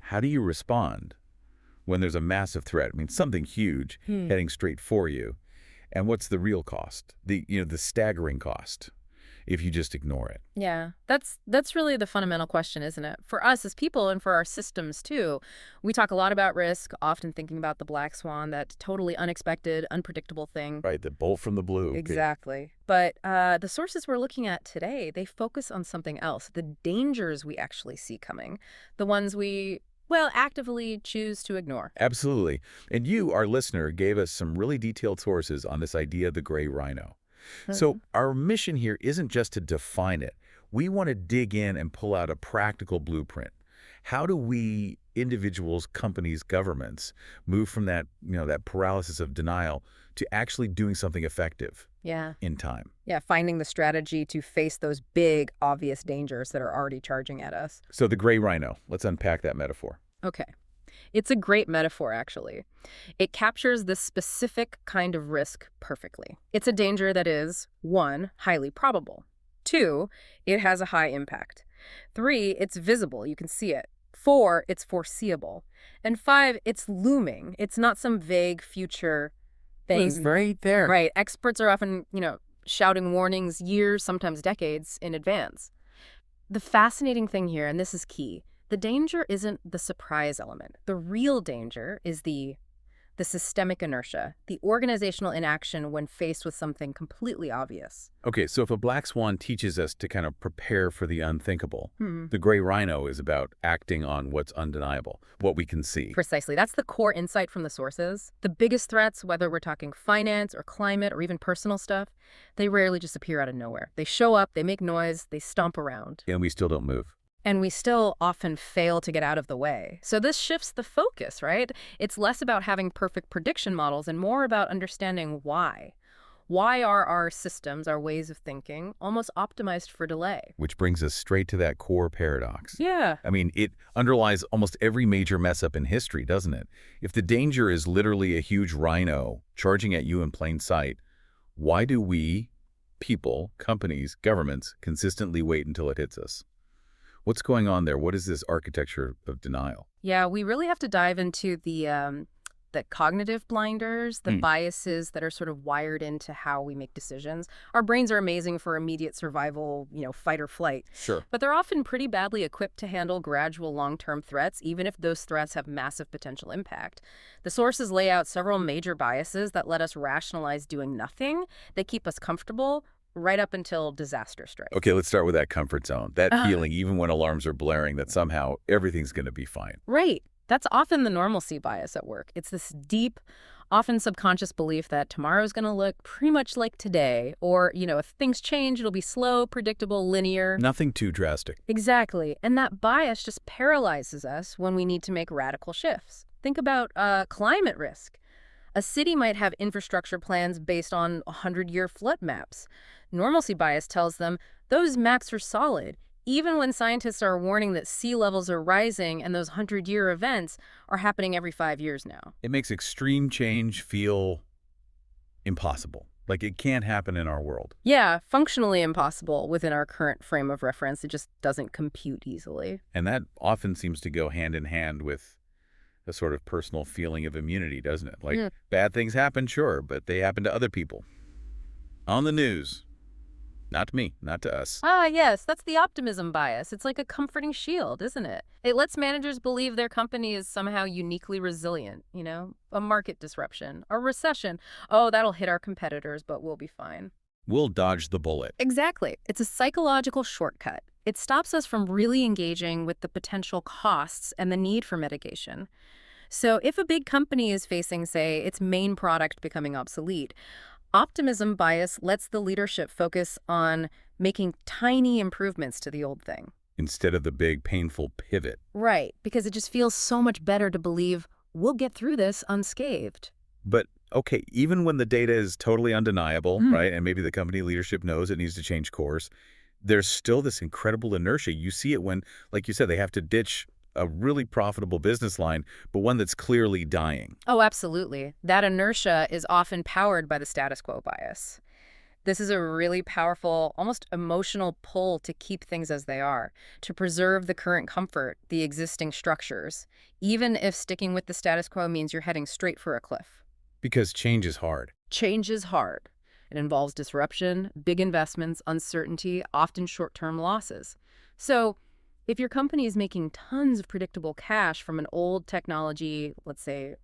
how do you respond when there's a massive threat? I mean, something huge heading straight for you. And what's the real cost? The staggering cost if you just ignore it. Yeah, that's really the fundamental question, isn't it? For us as people and for our systems too, we talk a lot about risk, often thinking about the black swan, that totally unexpected, unpredictable thing. Right, the bolt from the blue. Exactly. But the sources we're looking at today, they focus on something else, the dangers we actually see coming, the ones we, well, actively choose to ignore. Absolutely. And you, our listener, gave us some really detailed sources on this idea of the gray rhino. So our mission here isn't just to define it. We want to dig in and pull out a practical blueprint. How do we, individuals, companies, governments, move from that paralysis of denial to actually doing something effective in time? Yeah, finding the strategy to face those big, obvious dangers that are already charging at us. So the gray rhino, let's unpack that metaphor. Okay. It's a great metaphor, actually. It captures this specific kind of risk perfectly. It's a danger that is, 1, highly probable. 2, it has a high impact. 3, it's visible. You can see it. 4, it's foreseeable. And 5, it's looming. It's not some vague future thing. It's right there. Right. Experts are often, shouting warnings years, sometimes decades in advance. The fascinating thing here, and this is key, the danger isn't the surprise element. The real danger is the systemic inertia, the organizational inaction when faced with something completely obvious. Okay, so if a black swan teaches us to kind of prepare for the unthinkable, the gray rhino is about acting on what's undeniable, what we can see. Precisely. That's the core insight from the sources. The biggest threats, whether we're talking finance or climate or even personal stuff, they rarely just appear out of nowhere. They show up, they make noise, they stomp around. And we still don't move. And we still often fail to get out of the way. So this shifts the focus, right? It's less about having perfect prediction models and more about understanding why. Why are our systems, our ways of thinking, almost optimized for delay? Which brings us straight to that core paradox. Yeah. I mean, it underlies almost every major mess up in history, doesn't it? If the danger is literally a huge rhino charging at you in plain sight, why do we, people, companies, governments, consistently wait until it hits us? What's going on there? What is this architecture of denial? Yeah, we really have to dive into the cognitive blinders, the biases that are sort of wired into how we make decisions. Our brains are amazing for immediate survival, fight or flight. Sure. But they're often pretty badly equipped to handle gradual long-term threats, even if those threats have massive potential impact. The sources lay out several major biases that let us rationalize doing nothing. They keep us comfortable right up until disaster strikes. Okay, let's start with that comfort zone, that feeling, even when alarms are blaring, that somehow everything's going to be fine. Right. That's often the normalcy bias at work. It's this deep, often subconscious belief that tomorrow's going to look pretty much like today. Or, if things change, it'll be slow, predictable, linear. Nothing too drastic. Exactly. And that bias just paralyzes us when we need to make radical shifts. Think about climate risk. A city might have infrastructure plans based on 100-year flood maps. Normalcy bias tells them those maps are solid, even when scientists are warning that sea levels are rising and those 100-year events are happening every 5 years now. It makes extreme change feel impossible, like it can't happen in our world. Yeah, functionally impossible within our current frame of reference. It just doesn't compute easily. And that often seems to go hand in hand with a sort of personal feeling of immunity, doesn't it? Like, bad things happen, sure, but they happen to other people. On the news. Not to me, not to us. Ah, yes, that's the optimism bias. It's like a comforting shield, isn't it? It lets managers believe their company is somehow uniquely resilient, a market disruption, a recession. Oh, that'll hit our competitors, but we'll be fine. We'll dodge the bullet. Exactly. It's a psychological shortcut. It stops us from really engaging with the potential costs and the need for mitigation. So if a big company is facing, say, its main product becoming obsolete, optimism bias lets the leadership focus on making tiny improvements to the old thing. Instead of the big, painful pivot. Right, because it just feels so much better to believe we'll get through this unscathed. But, okay, even when the data is totally undeniable, right, and maybe the company leadership knows it needs to change course, there's still this incredible inertia. You see it when, like you said, they have to ditch a really profitable business line, but one that's clearly dying. Oh, absolutely. That inertia is often powered by the status quo bias. This is a really powerful, almost emotional pull to keep things as they are, to preserve the current comfort, the existing structures, even if sticking with the status quo means you're heading straight for a cliff. Because change is hard. Change is hard. It involves disruption, big investments, uncertainty, often short-term losses. So, if your company is making tons of predictable cash from an old technology, let's say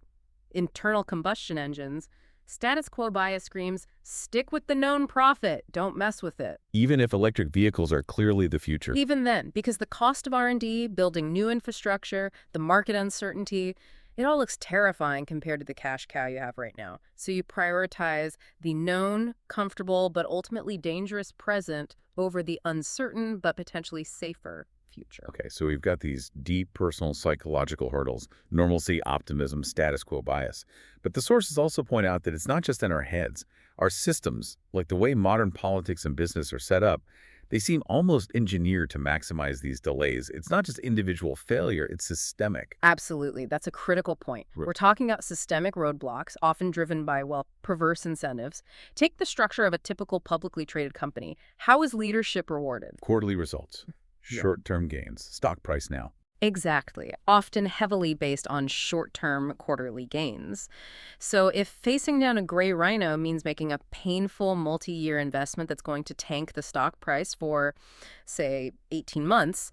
internal combustion engines, status quo bias screams, stick with the known profit, don't mess with it. Even if electric vehicles are clearly the future. Even then, because the cost of R&D, building new infrastructure, the market uncertainty, it all looks terrifying compared to the cash cow you have right now. So you prioritize the known, comfortable, but ultimately dangerous present over the uncertain but potentially safer future. Okay, so we've got these deep personal psychological hurdles: normalcy, optimism, status quo bias. But the sources also point out that it's not just in our heads. Our systems, like the way modern politics and business are set up, they seem almost engineered to maximize these delays. It's not just individual failure, it's systemic. Absolutely. That's a critical point. We're talking about systemic roadblocks, often driven by, well, perverse incentives. Take the structure of a typical publicly traded company. How is leadership rewarded? Quarterly results, Yeah. short-term gains, stock price now. Exactly. Often heavily based on short-term quarterly gains. So if facing down a gray rhino means making a painful multi-year investment that's going to tank the stock price for, say, 18 months,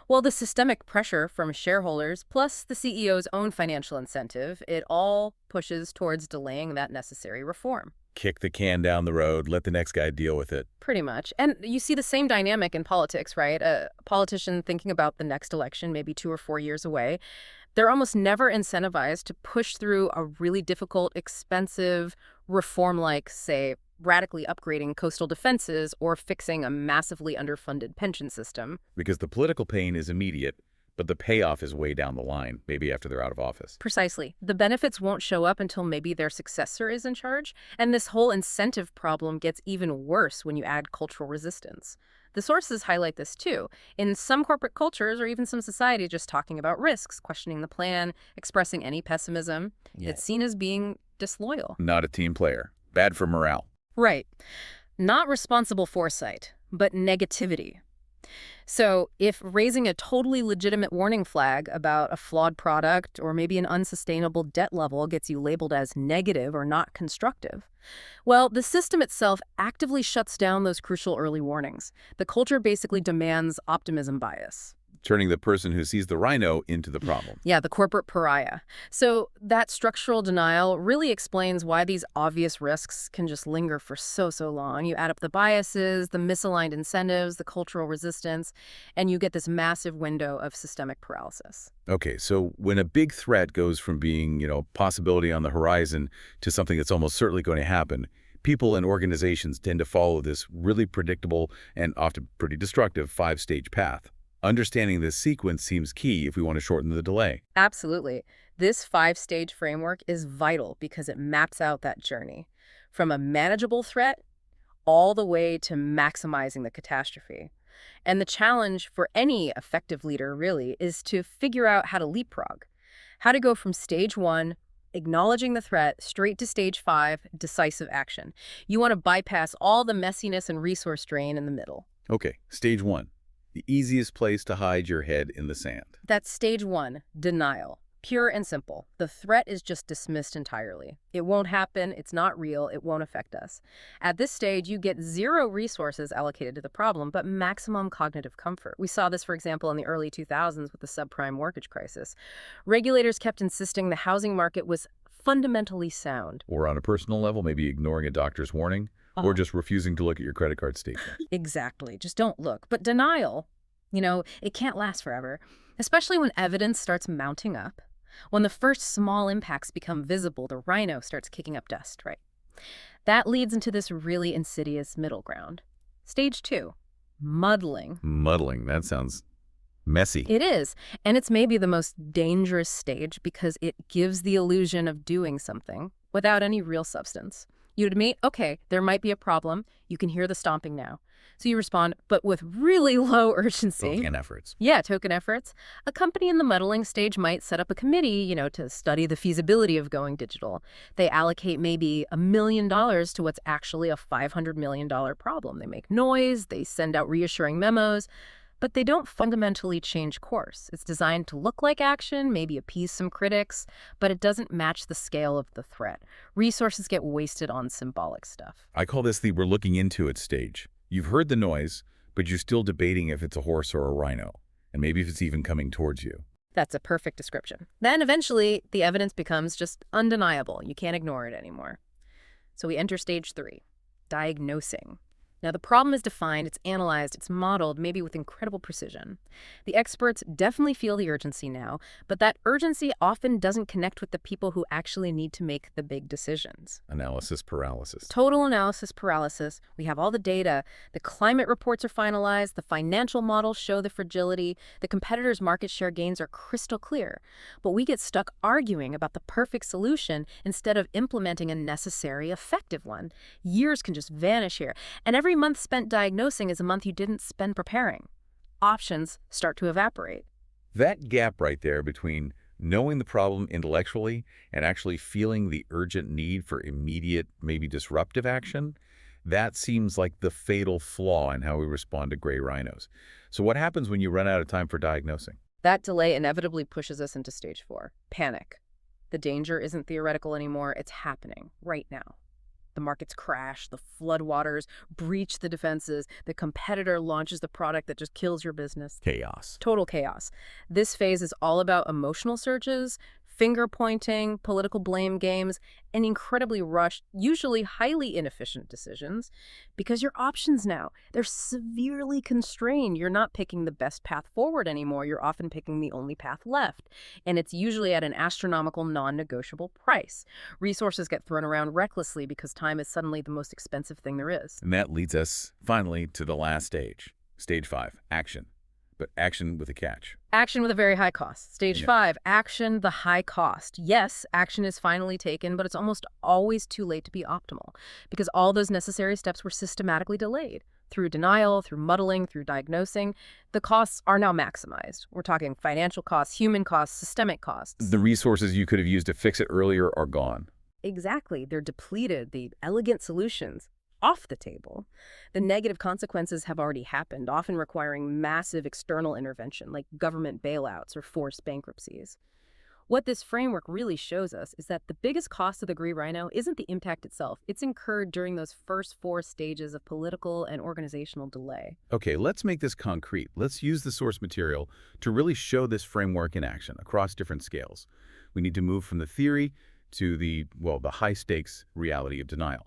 well, the systemic pressure from shareholders plus the CEO's own financial incentive, it all pushes towards delaying that necessary reform. Kick the can down the road, let the next guy deal with it. Pretty much. And you see the same dynamic in politics, right? A politician thinking about the next election, maybe 2 or 4 years away, they're almost never incentivized to push through a really difficult, expensive reform like, say, radically upgrading coastal defenses or fixing a massively underfunded pension system. Because the political pain is immediate, but the payoff is way down the line, maybe after they're out of office. Precisely. The benefits won't show up until maybe their successor is in charge, and this whole incentive problem gets even worse when you add cultural resistance. The sources highlight this too. In some corporate cultures or even some society, just talking about risks, questioning the plan, expressing any pessimism, it's seen as being disloyal. Not a team player. Bad for morale. Right. Not responsible foresight, but negativity. So if raising a totally legitimate warning flag about a flawed product or maybe an unsustainable debt level gets you labeled as negative or not constructive, well, the system itself actively shuts down those crucial early warnings. The culture basically demands optimism bias. Turning the person who sees the rhino into the problem. Yeah, the corporate pariah. So that structural denial really explains why these obvious risks can just linger for so long. You add up the biases, the misaligned incentives, the cultural resistance, and you get this massive window of systemic paralysis. Okay, so when a big threat goes from being, possibility on the horizon to something that's almost certainly going to happen, people and organizations tend to follow this really predictable and often pretty destructive 5-stage path. Understanding this sequence seems key if we want to shorten the delay. Absolutely. This 5-stage framework is vital because it maps out that journey from a manageable threat all the way to maximizing the catastrophe. And the challenge for any effective leader really is to figure out how to leapfrog, how to go from stage 1, acknowledging the threat, straight to stage 5, decisive action. You want to bypass all the messiness and resource drain in the middle. Okay, stage 1. The easiest place to hide your head in the sand. That's stage 1, denial. Pure and simple. The threat is just dismissed entirely. It won't happen, it's not real, it won't affect us. At this stage, you get 0 resources allocated to the problem, but maximum cognitive comfort. We saw this, for example, in the early 2000s with the subprime mortgage crisis. Regulators kept insisting the housing market was fundamentally sound. Or on a personal level, maybe ignoring a doctor's warning, or just refusing to look at your credit card statement. Exactly. Just don't look. But denial, it can't last forever, especially when evidence starts mounting up. When the first small impacts become visible, the rhino starts kicking up dust, right? That leads into this really insidious middle ground. Stage 2, muddling. Muddling, that sounds messy. It is, and it's maybe the most dangerous stage because it gives the illusion of doing something without any real substance. You admit, okay, there might be a problem. You can hear the stomping now. So you respond, but with really low urgency. And efforts. Yeah, token efforts. A company in the muddling stage might set up a committee, to study the feasibility of going digital. They allocate maybe $1 million to what's actually a $500 million problem. They make noise, they send out reassuring memos, but they don't fundamentally change course. It's designed to look like action, maybe appease some critics, but it doesn't match the scale of the threat. Resources get wasted on symbolic stuff. I call this the we're looking into it stage. You've heard the noise, but you're still debating if it's a horse or a rhino, and maybe if it's even coming towards you. That's a perfect description. Then eventually, the evidence becomes just undeniable. You can't ignore it anymore. So we enter stage 3, diagnosing. Now, the problem is defined, it's analyzed, it's modeled, maybe with incredible precision. The experts definitely feel the urgency now, but that urgency often doesn't connect with the people who actually need to make the big decisions. Analysis paralysis. Total analysis paralysis. We have all the data. The climate reports are finalized. The financial models show the fragility. The competitors' market share gains are crystal clear. But we get stuck arguing about the perfect solution instead of implementing a necessary, effective one. Years can just vanish here. And every month spent diagnosing is a month you didn't spend preparing. Options start to evaporate. That gap right there between knowing the problem intellectually and actually feeling the urgent need for immediate, maybe disruptive action, that seems like the fatal flaw in how we respond to gray rhinos. So what happens when you run out of time for diagnosing? That delay inevitably pushes us into stage 4, panic. The danger isn't theoretical anymore, it's happening right now. The markets crash, the floodwaters breach the defenses, the competitor launches the product that just kills your business. Chaos. Total chaos. This phase is all about emotional surges, finger pointing, political blame games, and incredibly rushed, usually highly inefficient decisions. Because your options now, they're severely constrained. You're not picking the best path forward anymore. You're often picking the only path left. And it's usually at an astronomical, non-negotiable price. Resources get thrown around recklessly because time is suddenly the most expensive thing there is. And that leads us, finally, to the last stage. Stage 5, action. But action with a catch. Action with a very high cost. Stage 5, action, the high cost. Yes, action is finally taken, but it's almost always too late to be optimal because all those necessary steps were systematically delayed. Through denial, through muddling, through diagnosing, the costs are now maximized. We're talking financial costs, human costs, systemic costs. The resources you could have used to fix it earlier are gone. Exactly. They're depleted. The elegant solutions off the table. The negative consequences have already happened, often requiring massive external intervention like government bailouts or forced bankruptcies. What this framework really shows us is that the biggest cost of the gray rhino isn't the impact itself. It's incurred during those first 4 stages of political and organizational delay. Okay, let's make this concrete. Let's use the source material to really show this framework in action across different scales. We need to move from the theory to the high-stakes reality of denial.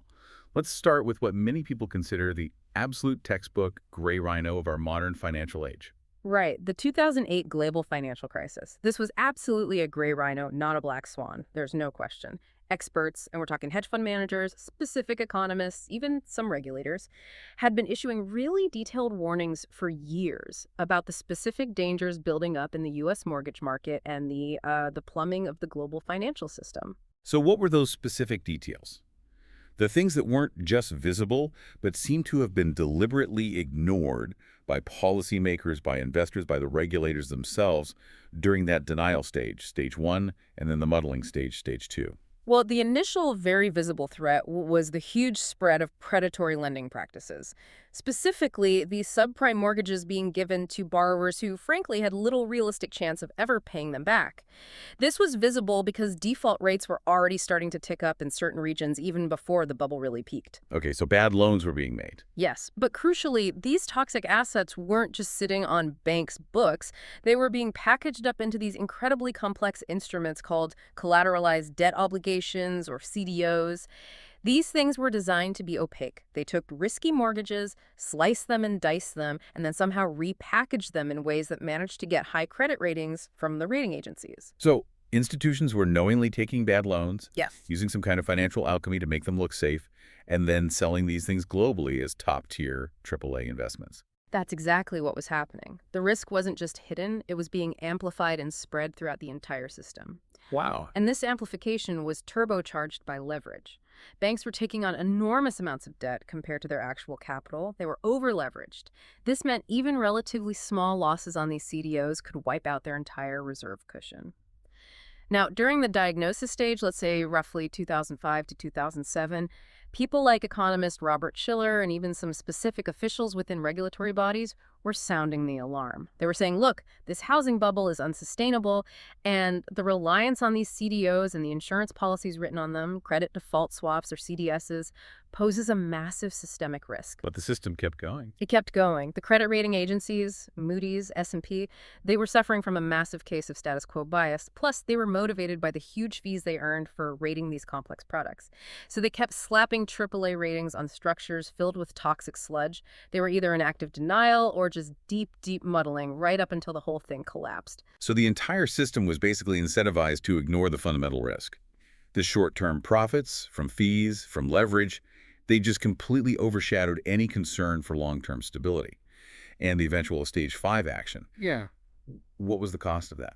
Let's start with what many people consider the absolute textbook gray rhino of our modern financial age. Right. The 2008 global financial crisis. This was absolutely a gray rhino, not a black swan. There's no question. Experts, and we're talking hedge fund managers, specific economists, even some regulators, had been issuing really detailed warnings for years about the specific dangers building up in the U.S. mortgage market and the plumbing of the global financial system. So what were those specific details? The things that weren't just visible, but seemed to have been deliberately ignored by policymakers, by investors, by the regulators themselves during that denial stage, stage 1, and then the muddling stage, stage 2. Well, the initial very visible threat was the huge spread of predatory lending practices. Specifically, the subprime mortgages being given to borrowers who, frankly, had little realistic chance of ever paying them back. This was visible because default rates were already starting to tick up in certain regions even before the bubble really peaked. Okay, so bad loans were being made. Yes, but crucially, these toxic assets weren't just sitting on banks' books. They were being packaged up into these incredibly complex instruments called collateralized debt obligations or CDOs. These things were designed to be opaque. They took risky mortgages, sliced them and diced them, and then somehow repackaged them in ways that managed to get high credit ratings from the rating agencies. So institutions were knowingly taking bad loans, Yes. using some kind of financial alchemy to make them look safe, and then selling these things globally as top-tier AAA investments. That's exactly what was happening. The risk wasn't just hidden, it was being amplified and spread throughout the entire system. Wow. And this amplification was turbocharged by leverage. Banks were taking on enormous amounts of debt compared to their actual capital. They were over-leveraged. This meant even relatively small losses on these CDOs could wipe out their entire reserve cushion. Now, during the diagnosis stage, let's say roughly 2005 to 2007, people like economist Robert Shiller and even some specific officials within regulatory bodies were sounding the alarm. They were saying, look, this housing bubble is unsustainable, and the reliance on these CDOs and the insurance policies written on them, credit default swaps or CDSs, poses a massive systemic risk. But the system kept going. It kept going. The credit rating agencies, Moody's, S&P, they were suffering from a massive case of status quo bias, plus they were motivated by the huge fees they earned for rating these complex products. So they kept slapping AAA ratings on structures filled with toxic sludge. They were either in active denial or just deep, deep muddling right up until the whole thing collapsed. So the entire system was basically incentivized to ignore the fundamental risk. The short-term profits from fees, from leverage, they just completely overshadowed any concern for long-term stability. And the eventual stage 5 action. Yeah. What was the cost of that?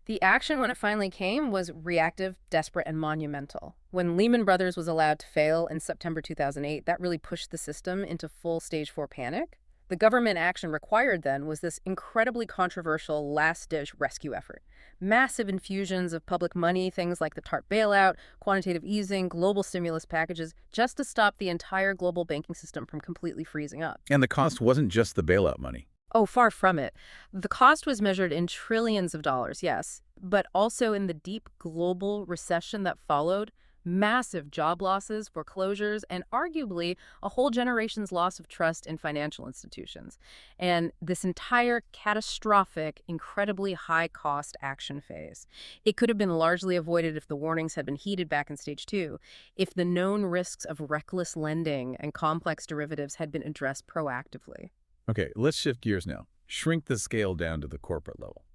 The action, when it finally came, was reactive, desperate, and monumental. When Lehman Brothers was allowed to fail in September 2008, that really pushed the system into full stage 4 panic. The government action required then was this incredibly controversial last-ditch rescue effort. Massive infusions of public money, things like the TARP bailout, quantitative easing, global stimulus packages, just to stop the entire global banking system from completely freezing up. And the cost wasn't just the bailout money. Oh, far from it. The cost was measured in trillions of dollars, yes, but also in the deep global recession that followed, massive job losses, foreclosures, and arguably a whole generation's loss of trust in financial institutions. And this entire catastrophic, incredibly high-cost action phase. It could have been largely avoided if the warnings had been heeded back in stage 2, if the known risks of reckless lending and complex derivatives had been addressed proactively. Okay, let's shift gears now. Shrink the scale down to the corporate level.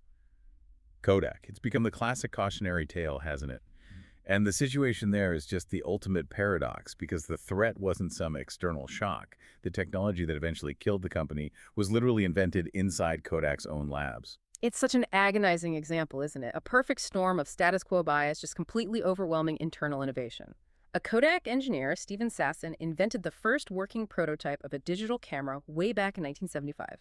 Kodak. It's become the classic cautionary tale, hasn't it? And the situation there is just the ultimate paradox because the threat wasn't some external shock. The technology that eventually killed the company was literally invented inside Kodak's own labs. It's such an agonizing example, isn't it? A perfect storm of status quo bias, just completely overwhelming internal innovation. A Kodak engineer, Stephen Sasson, invented the first working prototype of a digital camera way back in 1975.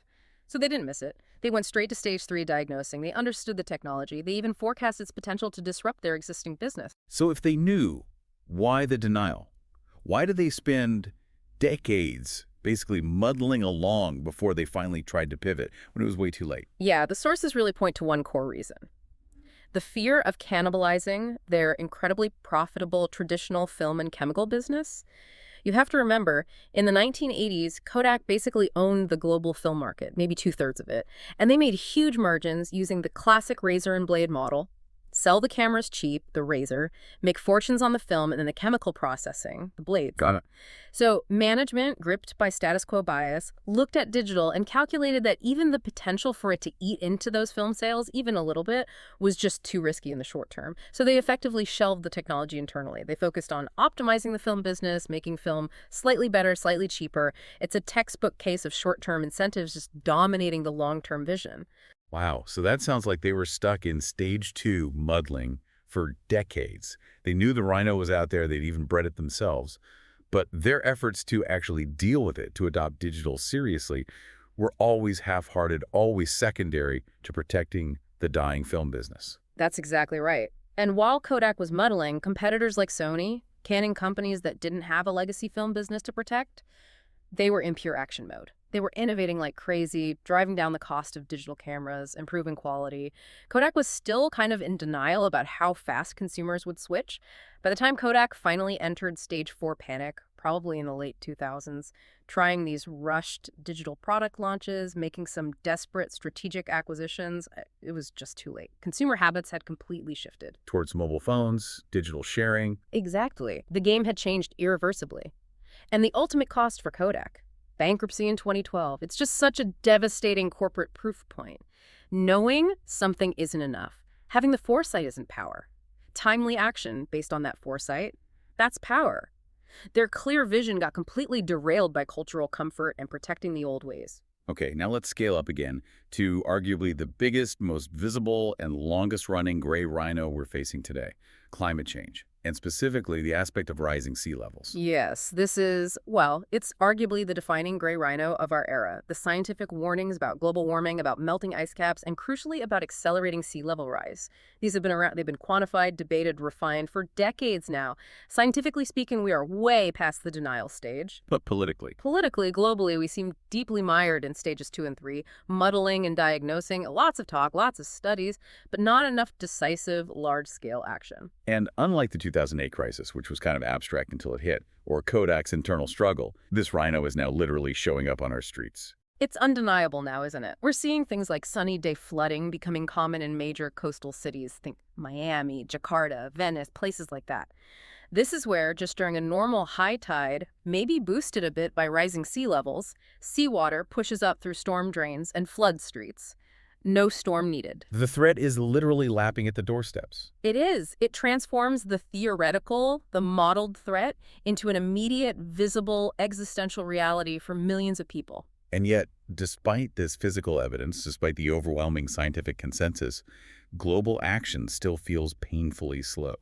So they didn't miss it. They went straight to stage 3 diagnosing. They understood the technology. They even forecast its potential to disrupt their existing business. So if they knew, why the denial? Why did they spend decades basically muddling along before they finally tried to pivot when it was way too late? Yeah, the sources really point to one core reason. The fear of cannibalizing their incredibly profitable traditional film and chemical business. You have to remember, in the 1980s, Kodak basically owned the global film market, maybe 2/3 of it, and they made huge margins using the classic razor and blade model, sell the cameras cheap, the razor, make fortunes on the film, and then the chemical processing, the blades. Got it. So management, gripped by status quo bias, looked at digital and calculated that even the potential for it to eat into those film sales, even a little bit, was just too risky in the short term. So they effectively shelved the technology internally. They focused on optimizing the film business, making film slightly better, slightly cheaper. It's a textbook case of short-term incentives just dominating the long-term vision. Wow, so that sounds like they were stuck in stage 2 muddling for decades. They knew the rhino was out there, they'd even bred it themselves. But their efforts to actually deal with it, to adopt digital seriously, were always half-hearted, always secondary to protecting the dying film business. That's exactly right. And while Kodak was muddling, competitors like Sony, Canon companies that didn't have a legacy film business to protect, they were in pure action mode. They were innovating like crazy, driving down the cost of digital cameras, improving quality. Kodak was still kind of in denial about how fast consumers would switch. By the time Kodak finally entered stage 4 panic, probably in the late 2000s, trying these rushed digital product launches, making some desperate strategic acquisitions, it was just too late. Consumer habits had completely shifted. Towards mobile phones, digital sharing. Exactly. The game had changed irreversibly. And the ultimate cost for Kodak, bankruptcy in 2012. It's just such a devastating corporate proof point. Knowing something isn't enough. Having the foresight isn't power. Timely action based on that foresight, that's power. Their clear vision got completely derailed by cultural comfort and protecting the old ways. Okay, now let's scale up again to arguably the biggest, most visible, and longest-running gray rhino we're facing today, climate change. and specifically the aspect of rising sea levels. Yes, this is, well, it's arguably the defining gray rhino of our era. The scientific warnings about global warming, about melting ice caps, and crucially about accelerating sea level rise. These have been around, they've been quantified, debated, refined for decades now. Scientifically speaking, we are way past the denial stage. But politically? Politically, globally, we seem deeply mired in stages 2 and 3, muddling and diagnosing, lots of talk, lots of studies, but not enough decisive, large-scale action. And unlike the 2008 crisis, which was kind of abstract until it hit, or Kodak's internal struggle, this rhino is now literally showing up on our streets. It's undeniable now, isn't it? We're seeing things like sunny day flooding becoming common in major coastal cities. Think Miami, Jakarta, Venice, places like that. This is where, just during a normal high tide, maybe boosted a bit by rising sea levels, seawater pushes up through storm drains and floods streets. No storm needed. The threat is literally lapping at the doorsteps. It is. It transforms the theoretical, the modeled threat into an immediate, visible, existential reality for millions of people. And yet, despite this physical evidence, despite the overwhelming scientific consensus, global action still feels painfully slow.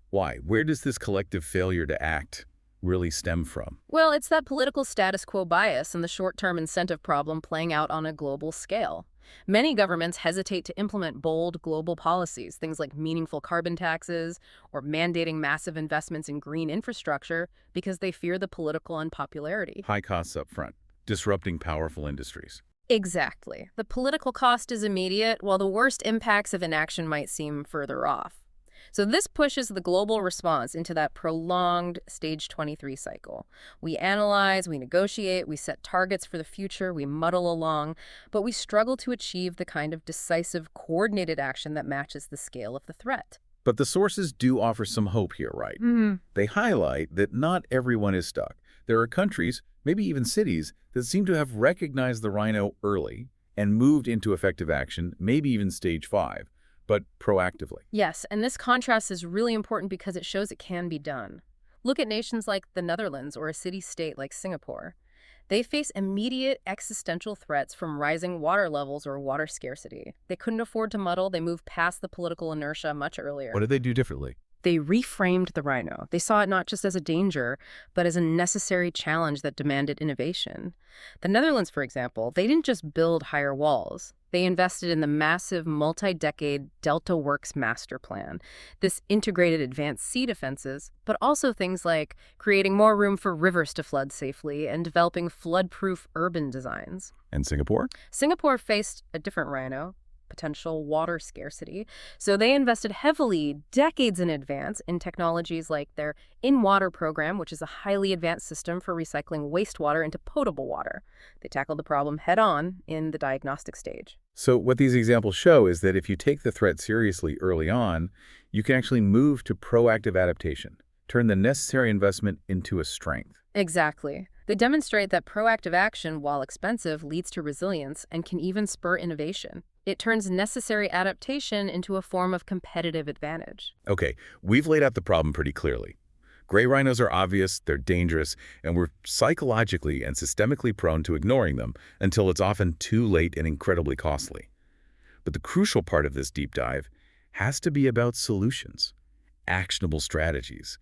Why? Where does this collective failure to act really stem from? Well, it's that political status quo bias and the short-term incentive problem playing out on a global scale. Many governments hesitate to implement bold global policies, things like meaningful carbon taxes or mandating massive investments in green infrastructure, because they fear the political unpopularity. High costs up front, disrupting powerful industries. Exactly. The political cost is immediate, while the worst impacts of inaction might seem further off. So this pushes the global response into that prolonged stage 23 cycle. We analyze, we negotiate, we set targets for the future, we muddle along, but we struggle to achieve the kind of decisive, coordinated action that matches the scale of the threat. But the sources do offer some hope here, right? They highlight that not everyone is stuck. There are countries, maybe even cities, that seem to have recognized the rhino early and moved into effective action, maybe even stage 5. But proactively. Yes, and this contrast is really important because it shows it can be done. Look at nations like the Netherlands or a city-state like Singapore. They face immediate existential threats from rising water levels or water scarcity. They couldn't afford to muddle. They moved past the political inertia much earlier. What did they do differently? They reframed the rhino. They saw it not just as a danger, but as a necessary challenge that demanded innovation. The Netherlands, for example, they didn't just build higher walls. They invested in the massive multi-decade Delta Works master plan, this integrated advanced sea defenses, but also things like creating more room for rivers to flood safely and developing flood-proof urban designs. And Singapore? Singapore faced a different rhino, potential water scarcity. So they invested heavily, decades in advance, in technologies like their in-water program, which is a highly advanced system for recycling wastewater into potable water. They tackled the problem head-on in the diagnostic stage. So what these examples show is that if you take the threat seriously early on, you can actually move to proactive adaptation, turn the necessary investment into a strength. Exactly. They demonstrate that proactive action, while expensive, leads to resilience and can even spur innovation. It turns necessary adaptation into a form of competitive advantage. Okay, we've laid out the problem pretty clearly. Gray rhinos are obvious, they're dangerous, and we're psychologically and systemically prone to ignoring them until it's often too late and incredibly costly. But the crucial part of this deep dive has to be about solutions, actionable strategies.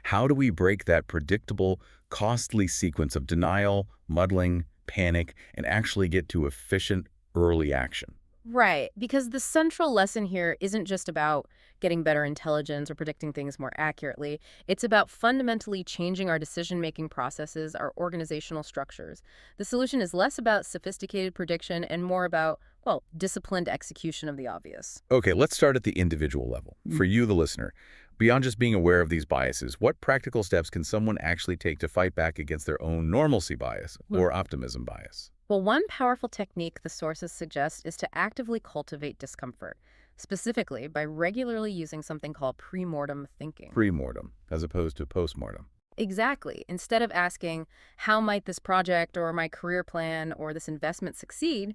How do we break that predictable, costly sequence of denial, muddling, panic, and actually get to efficient, early action? Right, because the central lesson here isn't just about getting better intelligence or predicting things more accurately. It's about fundamentally changing our decision-making processes, our organizational structures. The solution is less about sophisticated prediction and more about, well, disciplined execution of the obvious. Okay, let's start at the individual level. For you, the listener, beyond just being aware of these biases, what practical steps can someone actually take to fight back against their own normalcy bias or optimism bias? Well, one powerful technique the sources suggest is to actively cultivate discomfort, specifically by regularly using something called pre-mortem thinking. Pre-mortem, as opposed to post-mortem. Exactly. Instead of asking, how might this project or my career plan or this investment succeed,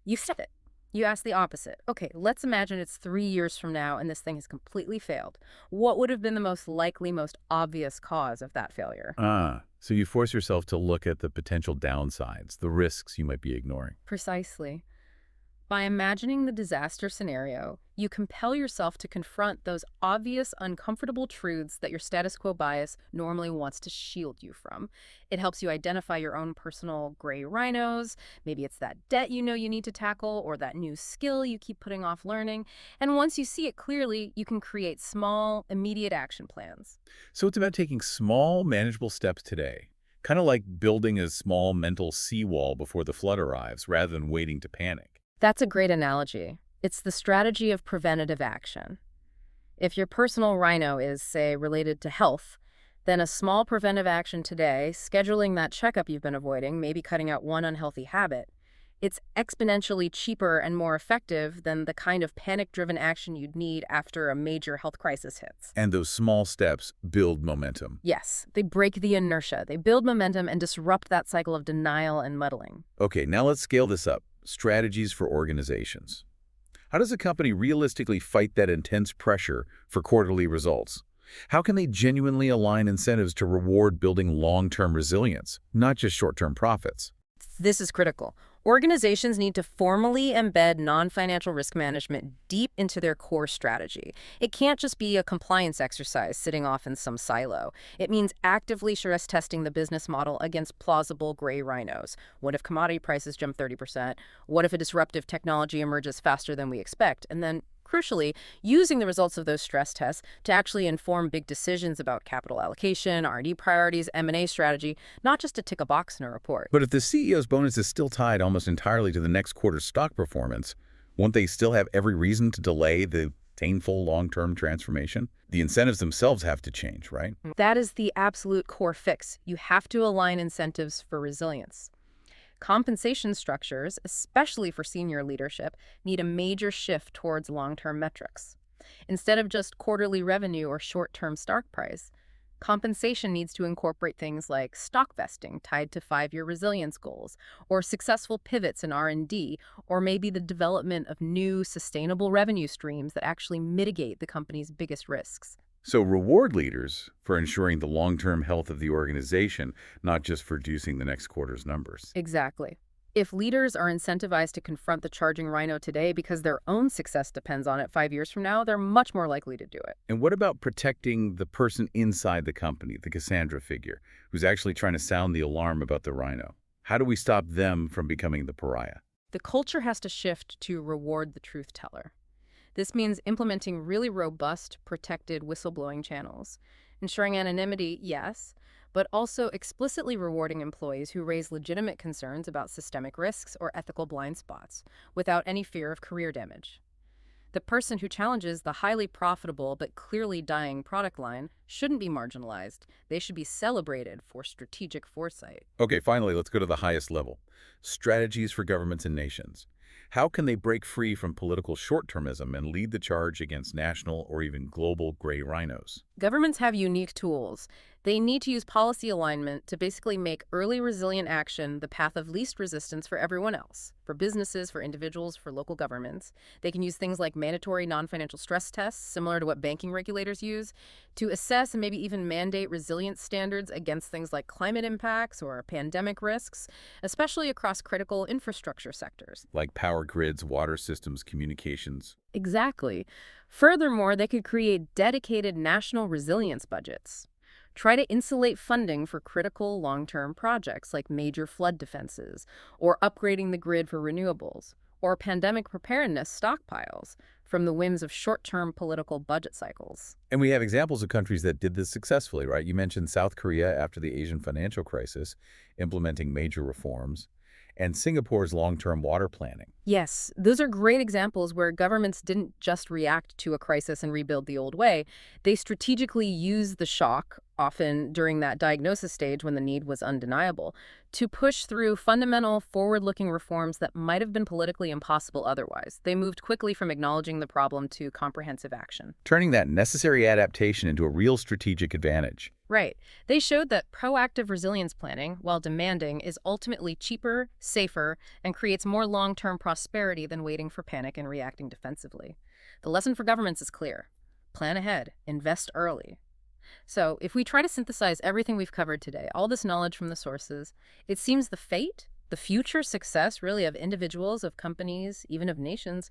you step it. You ask the opposite. Okay, let's imagine it's 3 years from now and this thing has completely failed. What would have been the most likely, most obvious cause of that failure? So you force yourself to look at the potential downsides, the risks you might be ignoring. Precisely. By imagining the disaster scenario, you compel yourself to confront those obvious, uncomfortable truths that your status quo bias normally wants to shield you from. It helps you identify your own personal gray rhinos. Maybe it's that debt you know you need to tackle or that new skill you keep putting off learning. And once you see it clearly, you can create small, immediate action plans. So it's about taking small, manageable steps today, kind of like building a small mental seawall before the flood arrives, rather than waiting to panic. That's a great analogy. It's the strategy of preventative action. If your personal rhino is, say, related to health, then a small preventive action today, scheduling that checkup you've been avoiding, maybe cutting out one unhealthy habit, it's exponentially cheaper and more effective than the kind of panic-driven action you'd need after a major health crisis hits. And those small steps build momentum. Yes, they break the inertia. They build momentum and disrupt that cycle of denial and muddling. Okay, now let's scale this up. Strategies for organizations. How does a company realistically fight that intense pressure for quarterly results? How can they genuinely align incentives to reward building long-term resilience, not just short-term profits? This is critical. Organizations need to formally embed non-financial risk management deep into their core strategy. It can't just be a compliance exercise sitting off in some silo. It means actively stress testing the business model against plausible gray rhinos. What if commodity prices jump 30%? What if a disruptive technology emerges faster than we expect? And then, crucially, using the results of those stress tests to actually inform big decisions about capital allocation, R&D priorities, M&A strategy, not just to tick a box in a report. But if the CEO's bonus is still tied almost entirely to the next quarter's stock performance, won't they still have every reason to delay the painful long-term transformation? The incentives themselves have to change, right? That is the absolute core fix. You have to align incentives for resilience. Compensation structures, especially for senior leadership, need a major shift towards long-term metrics. Instead of just quarterly revenue or short-term stock price, compensation needs to incorporate things like stock vesting tied to 5-year resilience goals, or successful pivots in R&D, or maybe the development of new sustainable revenue streams that actually mitigate the company's biggest risks. So reward leaders for ensuring the long-term health of the organization, not just for reducing the next quarter's numbers. Exactly. If leaders are incentivized to confront the charging rhino today because their own success depends on it 5 years from now, they're much more likely to do it. And what about protecting the person inside the company, the Cassandra figure, who's actually trying to sound the alarm about the rhino? How do we stop them from becoming the pariah? The culture has to shift to reward the truth teller. This means implementing really robust, protected whistleblowing channels, ensuring anonymity, yes, but also explicitly rewarding employees who raise legitimate concerns about systemic risks or ethical blind spots without any fear of career damage. The person who challenges the highly profitable but clearly dying product line shouldn't be marginalized. They should be celebrated for strategic foresight. Okay, finally, let's go to the highest level. Strategies for governments and nations. How can they break free from political short-termism and lead the charge against national or even global gray rhinos? Governments have unique tools. They need to use policy alignment to basically make early resilient action the path of least resistance for everyone else, for businesses, for individuals, for local governments. They can use things like mandatory non-financial stress tests, similar to what banking regulators use, to assess and maybe even mandate resilience standards against things like climate impacts or pandemic risks, especially across critical infrastructure sectors. Like power grids, water systems, communications. Exactly. Furthermore, they could create dedicated national resilience budgets. Try to insulate funding for critical long-term projects like major flood defenses, or upgrading the grid for renewables, or pandemic preparedness stockpiles from the whims of short-term political budget cycles. And we have examples of countries that did this successfully, right? You mentioned South Korea after the Asian financial crisis, implementing major reforms, and Singapore's long-term water planning. Yes, those are great examples where governments didn't just react to a crisis and rebuild the old way. They strategically used the shock, often during that diagnosis stage when the need was undeniable, to push through fundamental, forward-looking reforms that might have been politically impossible otherwise. They moved quickly from acknowledging the problem to comprehensive action. Turning that necessary adaptation into a real strategic advantage. Right. They showed that proactive resilience planning, while demanding, is ultimately cheaper, safer, and creates more long-term prosperity than waiting for panic and reacting defensively. The lesson for governments is clear. Plan ahead. Invest early. So, if we try to synthesize everything we've covered today, all this knowledge from the sources, it seems the fate, The future success, really, of individuals, of companies, even of nations,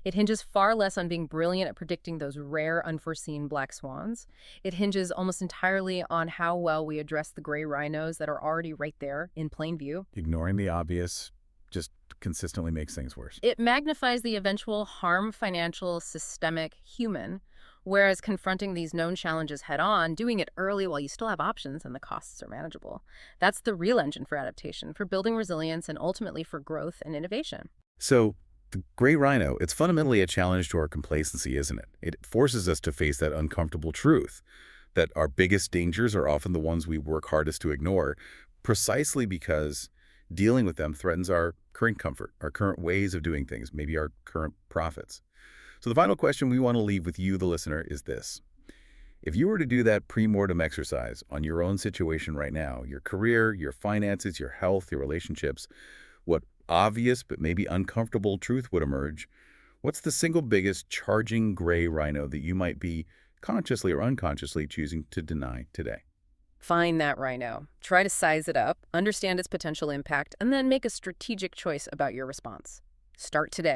it hinges far less on being brilliant at predicting those rare, unforeseen black swans. It hinges almost entirely on how well we address the gray rhinos that are already right there in plain view. Ignoring the obvious just consistently makes things worse. It magnifies the eventual harm, financial, systemic, human, whereas confronting these known challenges head on, doing it early while you still have options and the costs are manageable, that's the real engine for adaptation, for building resilience, and ultimately for growth and innovation. So the gray rhino, it's fundamentally a challenge to our complacency, isn't it? It forces us to face that uncomfortable truth that our biggest dangers are often the ones we work hardest to ignore, precisely because dealing with them threatens our current comfort, our current ways of doing things, maybe our current profits. So the final question we want to leave with you, the listener, is this. If you were to do that pre-mortem exercise on your own situation right now, your career, your finances, your health, your relationships, what obvious but maybe uncomfortable truth would emerge? What's the single biggest charging gray rhino that you might be consciously or unconsciously choosing to deny today? Find that rhino, try to size it up, understand its potential impact, and then make a strategic choice about your response. Start today.